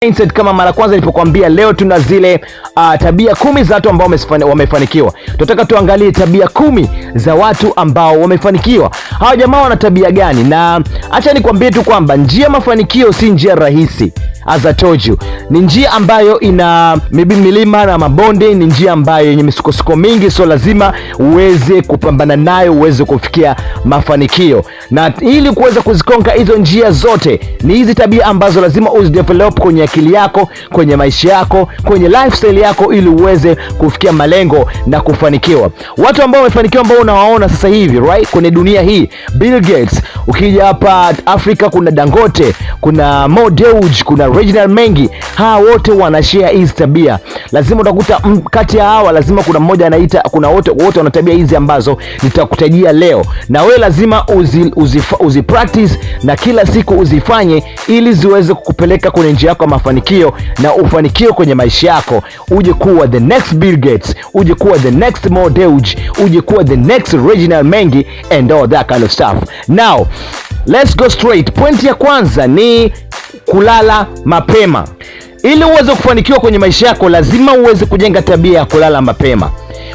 Mindset kama mara kwanza nilipokuambia, leo tuna zile tabia 10 za watu ambao wamefanikiwa. Tunataka tuangalie tabia 10 za watu ambao wamefanikiwa. Hawa jamaa wana tabia gani? Na acha nikwambie tu kwamba njia mafanikio si njia rahisi. As I told you, ni njia ambayo ina milima na mabonde, ni njia ambayo yenye misukosuko mingi, so lazima uweze kupambana nayo, uweze kufikia mafanikio. Na ili kuweza kuzikonka hizo njia zote, ni hizi tabia ambazo lazima uzidevelop kwenye akili yako, kwenye maisha yako, kwenye lifestyle yako, ili uweze kufikia malengo na kufanikiwa. Watu ambao wamefanikiwa ambao unawaona sasa hivi, right, kwenye dunia hii, Bill Gates. Ukija hapa Afrika kuna Dangote, kuna Mo Dewji, kuna Reginald Mengi. Hawa wote wanashare hizi tabia. Lazima utakuta kati ya hawa lazima kuna mmoja anaita, kuna wote wana tabia hizi ambazo nitakutajia leo. Na wewe lazima uzi practice na kila siku uzifanye, ili ziweze kukupeleka kwenye njia yako ya mafanikio, na ufanikiwe kwenye maisha yako, uje kuwa the next Bill Gates, uje kuwa the next Mo Dewji, uje kuwa the next Reginald Mengi and all that kind of stuff. Now, let's go straight. Point ya kwanza ni kulala mapema. Ili uweze kufanikiwa kwenye maisha yako, lazima uweze kujenga tabia ya kulala mapema.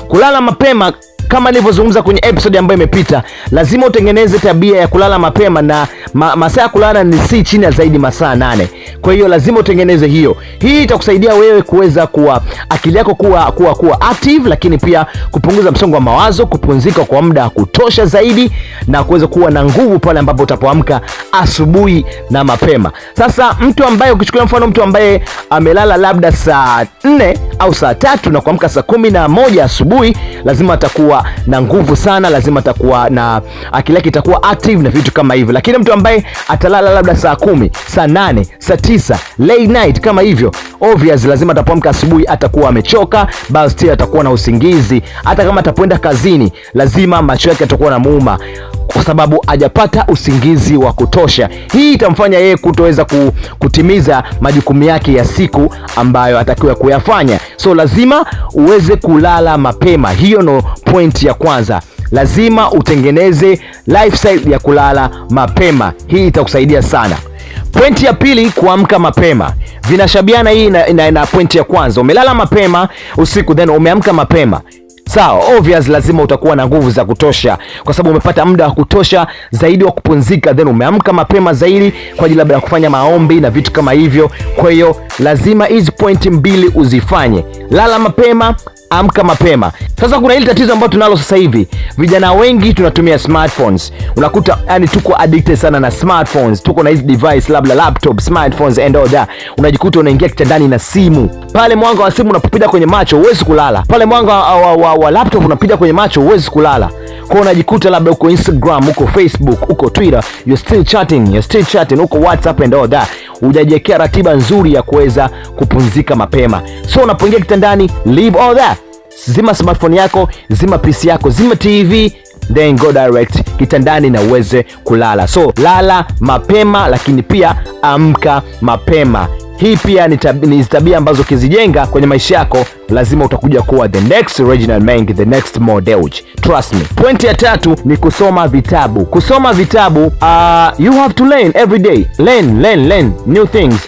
Kulala mapema, kama nilivyozungumza kwenye episode ambayo imepita, lazima utengeneze tabia ya kulala mapema, na masaa ya kulala ni si chini ya zaidi masaa 8. Kwa hiyo lazima utengeneze hiyo. Hii itakusaidia wewe kuweza kuwa akili yako kuwa active, lakini pia kupunguza msongo wa mawazo, kupumzika kwa muda wa kutosha zaidi, na kuweza kuwa na nguvu pale ambapo utapoamka asubuhi na mapema. Sasa mtu ambaye, ukichukulia mfano mtu ambaye amelala labda saa 4 au saa 3 na kuamka saa 11 asubuhi, lazima atakuwa na nguvu sana, lazima atakuwa na akili yake itakuwa active na vitu kama hivyo. Lakini mtu ambaye atalala labda saa 10, saa 8, saa 9, late night kama hivyo, obvious lazima atapoamka asubuhi atakuwa amechoka, basi atakuwa na usingizi. Hata kama atapoenda kazini, lazima macho yake yatakuwa na muuma, kwa sababu hajapata usingizi wa kutosha. Hii itamfanya yeye kutoweza kutimiza majukumu yake ya siku ambayo atakiwa kuyafanya. So lazima uweze kulala mapema. Hiyo no point ya kwanza. Lazima utengeneze lifestyle ya kulala mapema. Hii itakusaidia sana. Point ya pili, kuamka mapema. Vinashabiana hii na point ya kwanza. Umelala mapema usiku, then umeamka mapema. Sawa, obvious lazima utakuwa na nguvu za kutosha, kwa sababu umepata muda wa kutosha zaidi wa kupumzika, then umeamka mapema zaidi kwa ajili ya kufanya maombi na vitu kama hivyo. Kwa hiyo lazima hizi point mbili uzifanye. Lala mapema, amka mapema. Sasa kuna hili tatizo ambalo tunalo sasa hivi. Vijana wengi tunatumia smartphones. Unakuta yani tuko addicted sana na smartphones. Tuko na hizi device, labda laptop, smartphones and all that. Unajikuta unaingia kitandani na simu. Pale mwanga wa simu unapopita kwenye macho, huwezi kulala. Pale mwanga wa laptop unapita kwenye macho, huwezi kulala. Kwa unajikuta labda uko Instagram, uko Facebook, uko Twitter, you're still chatting, uko WhatsApp and all that. Hujajiwekea ratiba nzuri ya kuweza kupumzika mapema. So unapoingia kitandani, leave all that. Zima smartphone yako, zima PC yako, zima TV, then go direct kitandani na uweze kulala. So lala mapema, lakini pia amka mapema. Hii pia ni tabia ambazo ukizijenga kwenye maisha yako, lazima utakuja kuwa the next Reginald Mengi, the next Mo Dewji. Trust me. Point ya 3 ni kusoma vitabu. Kusoma vitabu, you have to learn every day. Learn new things.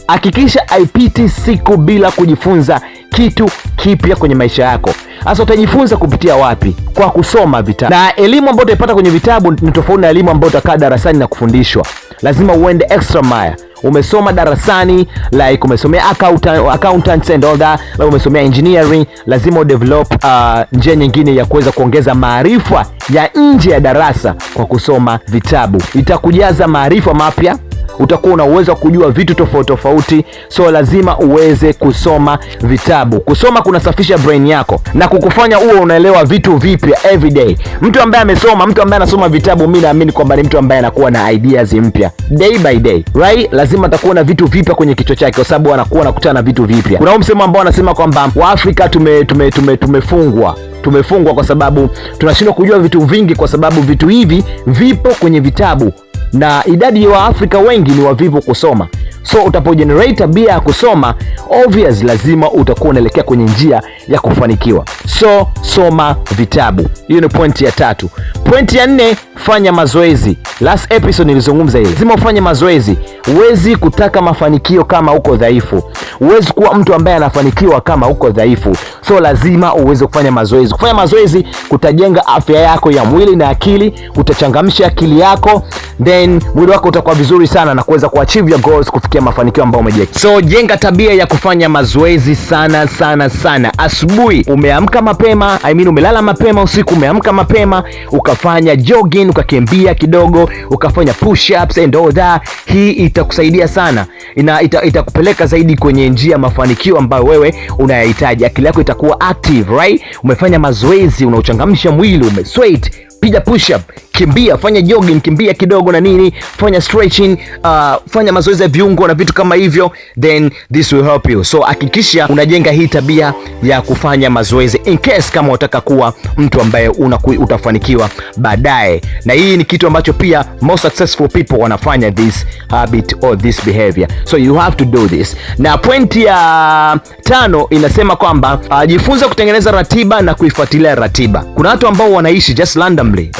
Hakikisha haipiti siku bila kujifunza kitu kipya kwenye maisha yako. Sasa utajifunza kupitia wapi? Kwa kusoma vitabu. Na elimu ambayo utaipata kwenye vitabu ni tofauti na elimu ambayo utakaa darasani na kufundishwa. Lazima uende extra mile. Umesoma darasani, like umesomea accountants and all that, like umesomea engineering, lazima udevelop njia nyingine ya kuweza kuongeza maarifa ya nje ya darasa kwa kusoma vitabu. Itakujaza maarifa mapya, utakuwa una uwezo wa kujua vitu tofauti. So lazima uweze kusoma vitabu. Kusoma kunasafisha brain yako na kukufanya uwe unaelewa vitu vipya every day. Mtu ambaye amesoma, mtu ambaye anasoma vitabu, mimi naamini kwamba ni mtu ambaye anakuwa na ideas mpya day by day, right? Lazima atakuwa na vitu vipya kwenye kichwa chake, kwa sababu anakuwa anakutana na vitu vipya. Kuna msemo ambao anasema kwamba Waafrika tumefungwa kwa sababu tunashindwa kujua vitu vingi, kwa sababu vitu hivi vipo kwenye vitabu, na idadi ya Waafrika wengi ni wavivu kusoma. So utapogenerate tabia ya kusoma, obvious lazima utakuwa unaelekea kwenye njia ya kufanikiwa. So soma vitabu. Hiyo ni point ya 3. Point ya 4, fanya mazoezi. Last episode nilizungumza hili. Lazima ufanye mazoezi. Huwezi kutaka mafanikio kama uko dhaifu. Huwezi kuwa mtu ambaye anafanikiwa kama uko dhaifu. So lazima uweze kufanya mazoezi. Kufanya mazoezi kutajenga afya yako ya mwili na akili, kutachangamsha akili yako, then mwili wako utakuwa vizuri sana na kuweza kuachieve your goals, kufikia mafanikio ambayo umejiwekea. So jenga tabia ya kufanya mazoezi sana sana sana. Asubuhi umeamka mapema, umelala mapema, usiku umeamka mapema, ukafanya jogging, ukakimbia kidogo, ukafanya push ups and all that. Hii itakusaidia sana. Itakupeleka zaidi kwenye njia mafanikio ambayo wewe unayahitaji. Akili yako itakuwa active, right? Umefanya mazoezi, unauchangamsha mwili, umesweat, piga push up, kimbia, fanya jogging, kimbia kidogo na nini, fanya stretching, fanya mazoezi ya viungo na vitu kama hivyo, then this will help you. So hakikisha unajenga hii tabia ya kufanya mazoezi in case kama unataka kuwa mtu ambaye utafanikiwa baadaye. Na hii ni kitu ambacho pia most successful people wanafanya, this habit or this behavior. So you have to do this. Na point ya 5 inasema kwamba jifunze kutengeneza ratiba na kuifuatilia ratiba. Kuna watu ambao wanaishi just randomly.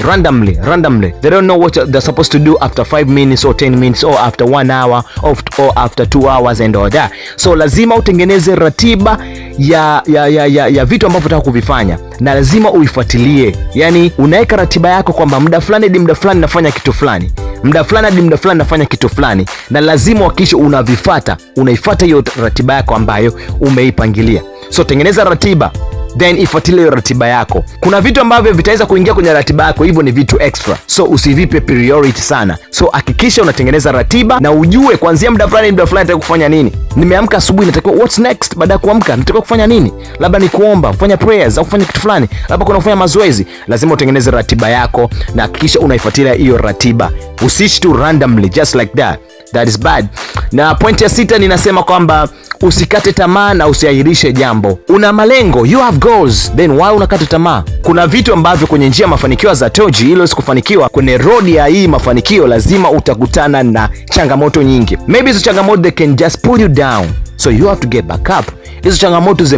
They don't know what they're supposed to do after 5 minutes or 10 minutes or after 1 hour or after 2 hours and all that. So lazima utengeneze ratiba ya vitu ambavyo unataka kuvifanya na lazima uifuatilie. Yani unaweka ratiba yako kwamba muda fulani hadi muda fulani nafanya kitu fulani, muda fulani hadi muda fulani nafanya kitu fulani, na lazima uhakikishe unaifuata hiyo ratiba yako ambayo umeipangilia. So tengeneza ratiba, then ifuatilie ratiba yako. Kuna vitu ambavyo vitaweza kuingia kwenye ratiba yako, hivyo ni vitu extra, so usivipe priority sana. So hakikisha unatengeneza ratiba na ujue kuanzia muda fulani nataka kufanya nini. Nimeamka asubuhi, natakiwa what's next baada ya kuamka, natakiwa kufanya nini? Labda ni kuomba, kufanya prayers au kufanya kitu fulani, labda kuna kufanya mazoezi. Lazima utengeneze ratiba yako na hakikisha unaifuatilia hiyo ratiba. Usiishi tu randomly just like that. That is bad. Na point ya 6 ninasema kwamba usikate tamaa na usiahirishe jambo. Una malengo, you have goals, then why unakata tamaa? Kuna vitu ambavyo kwenye njia mafanikio za Toji, ili usikufanikiwa kwenye road ya hii mafanikio, lazima utakutana na changamoto nyingi. Maybe hizo changamoto they can just pull you down, so you have to get back up. Hizo changamoto they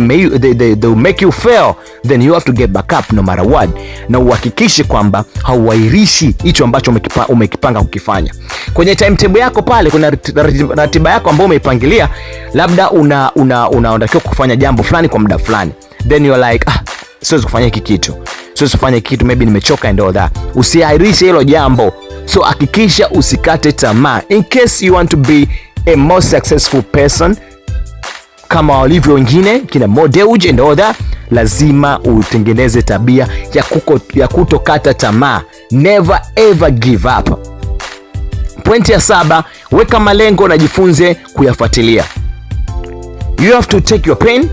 will make you fail, then you have to get back up no matter what. Na uhakikishe kwamba hauahirishi hicho ambacho umekipanga kukifanya. Kwenye timetable yako pale kuna ratiba yako ambayo umeipangilia, labda unatakiwa kufanya jambo fulani kwa muda fulani, then you are like siwezi kufanya hiki kitu, maybe nimechoka and all that. Usiahirishe hilo jambo. So hakikisha usikate tamaa. In case you want to be a more successful person kama walivyo wengine kina Mo Dewji and all that, lazima utengeneze tabia ya kutokata tamaa. Never ever give up. Point ya 7, weka malengo na jifunze kuyafuatilia. You have to take your pen,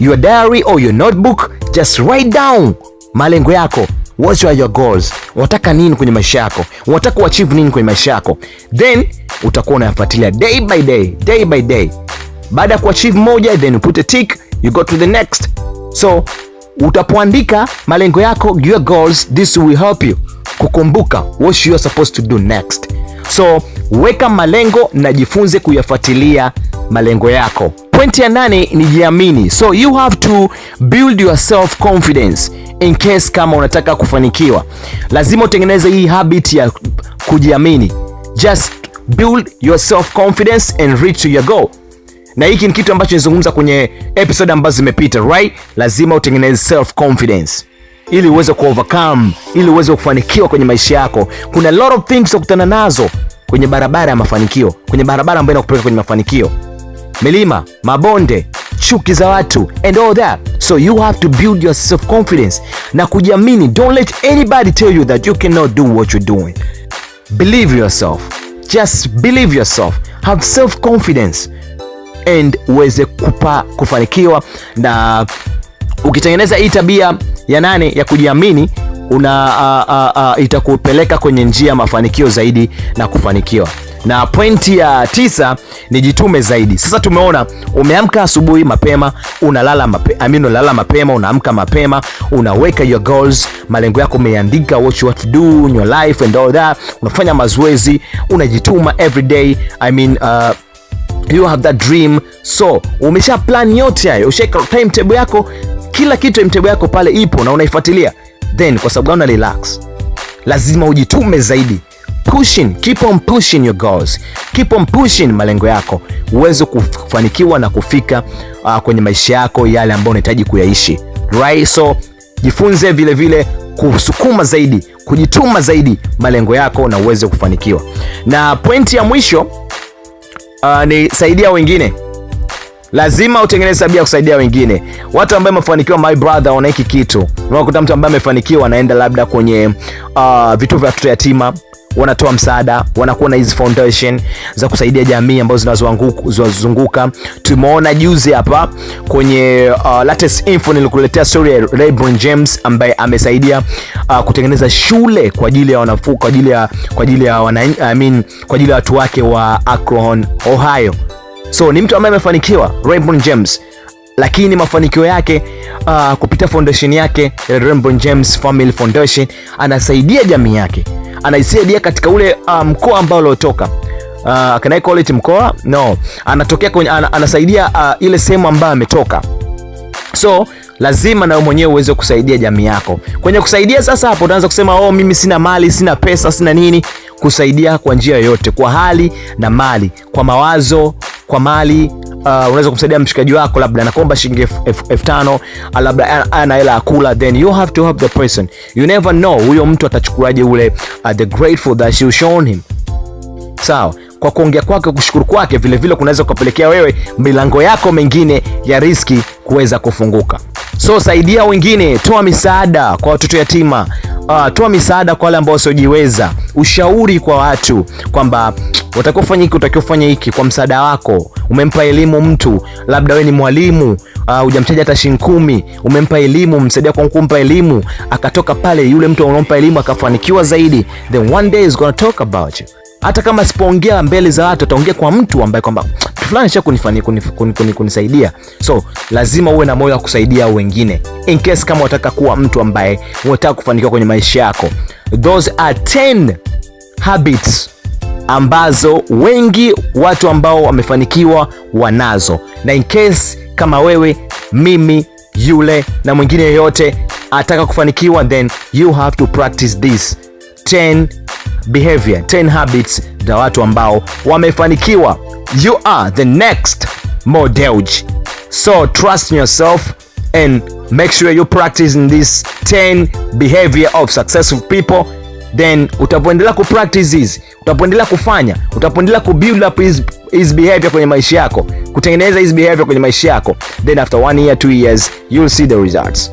your diary or your notebook, just write down malengo yako. What are your goals? Unataka nini kwenye maisha yako? Unataka kuachieve nini kwenye maisha yako? Then utakuwa unayafuatilia day by day. Baada ya kuachieve moja, then you put a tick, you go to the next. So utapoandika malengo yako, your goals, this will help you kukumbuka what you are supposed to do next. So weka malengo na jifunze kuyafuatilia malengo yako. Point ya 8 ni jiamini. So you have to build your self confidence in case kama unataka kufanikiwa. Lazima utengeneze hii habit ya kujiamini. Just build your self confidence and reach to your goal. Na hiki ni kitu ambacho nizungumza kwenye episode ambazo zimepita, right? Lazima utengeneze self confidence ili uweze overcome, ili uweze kufanikiwa kwenye maisha yako. Kuna a lot of things ukutana nazo kwenye barabara ya mafanikio, kwenye barabara ambayo inakupeleka kwenye mafanikio. Milima, mabonde, chuki za watu and all that. So you have to build your self confidence na kujiamini. Don't let anybody tell you that you cannot do what you're doing. Believe yourself. Just believe yourself. Have self confidence and uweze kufanikiwa. Na ukitengeneza hii tabia ya 8 ya kujiamini, itakupeleka kwenye njia mafanikio zaidi na kufanikiwa. Na pointi ya 9 ni jitume zaidi. Sasa tumeona umeamka asubuhi mapema, unalala mapema, unaamka mapema, unaweka your goals, malengo yako umeandika, what you want to do in your life and all that. Unafanya mazoezi, unajituma every day. You have that dream. So umesha plan yote hayo, usheka timetable yako, kila kitu timetable yako pale ipo na unaifuatilia. Then kwa sababu una relax, lazima ujitume zaidi. keep on pushing your goals, keep on pushing malengo yako uweze kufanikiwa na kufika kwenye maisha yako yale ambayo unahitaji kuyaishi, right? So jifunze vile vile kusukuma zaidi, kujituma zaidi malengo yako na uweze kufanikiwa. Na pointi ya mwisho ni saidia wengine. Lazima utengeneze tabia ya kusaidia wengine. Watu ambao wamefanikiwa, my brother, wana hiki kitu. Unakuta mtu ambaye amefanikiwa anaenda labda kwenye vituo vya watoto yatima, wanatoa msaada, wanakuwa na hizi foundation za kusaidia jamii ambazo zinazozunguka. Tumeona juzi hapa kwenye latest info nilikuletea story ya LeBron James ambaye amesaidia kutengeneza shule kwa ajili ya wanafunzi, kwa ajili ya watu wake wa Akron, Ohio. So ni mtu ambaye amefanikiwa, LeBron James, lakini mafanikio yake kupitia foundation yake, LeBron James Family Foundation, anasaidia jamii yake, anaisaidia katika ule mkoa ambao aliotoka. Can I call it mkoa? No. Anatokea kwenye anasaidia ile sehemu ambayo ametoka. So lazima na wewe mwenyewe uweze kusaidia jamii yako. Kwenye kusaidia sasa, hapo utaanza kusema mimi sina mali, sina pesa, sina nini. Kusaidia kwa njia yoyote, kwa hali na mali, kwa mawazo, kwa mali. Unaweza kumsaidia mshikaji wako, labda anakuomba shilingi 5,000, labda ana hela ya kula, then you have to help the person. You never know huyo mtu atachukuaje ule the grateful that you shown him. Sawa, kwa kuongea kwake, kushukuru kwake, vile vile kunaweza kupelekea wewe milango yako mengine ya riski kuweza kufunguka. So saidia wengine, toa misaada kwa watoto yatima, toa misaada kwa wale ambao wasiojiweza, ushauri kwa watu kwamba utakofanya hiki kwa msaada wako. Umempa elimu mtu, labda wewe ni mwalimu, hujamchaja hata shilingi 10, umempa elimu, msaidia kwa kumpa elimu, akatoka pale, yule mtu unompa elimu akafanikiwa zaidi, then one day is going to talk about you. Hata kama sipoongea mbele za watu, ataongea kwa mtu ambaye kwamba fulani cha kunisaidia. So lazima uwe na moyo wa kusaidia wengine, in case kama unataka kuwa mtu ambaye unataka kufanikiwa kwenye maisha yako. Those are 10 habits ambazo wengi watu ambao wamefanikiwa wanazo. Na in case kama wewe, mimi, yule na mwingine yoyote ataka kufanikiwa, then you have to practice this 10 habits za watu ambao wamefanikiwa. You are the next Mo Dewji. So trust in yourself and make sure you practice in this 10 behavior of successful people. Then utapoendelea kupractice hizi, utapoendelea kufanya, utapoendelea kubuild up his behavior kwenye maisha yako, kutengeneza his behavior kwenye maisha yako, then after 1 year, 2 years, you'll see the results.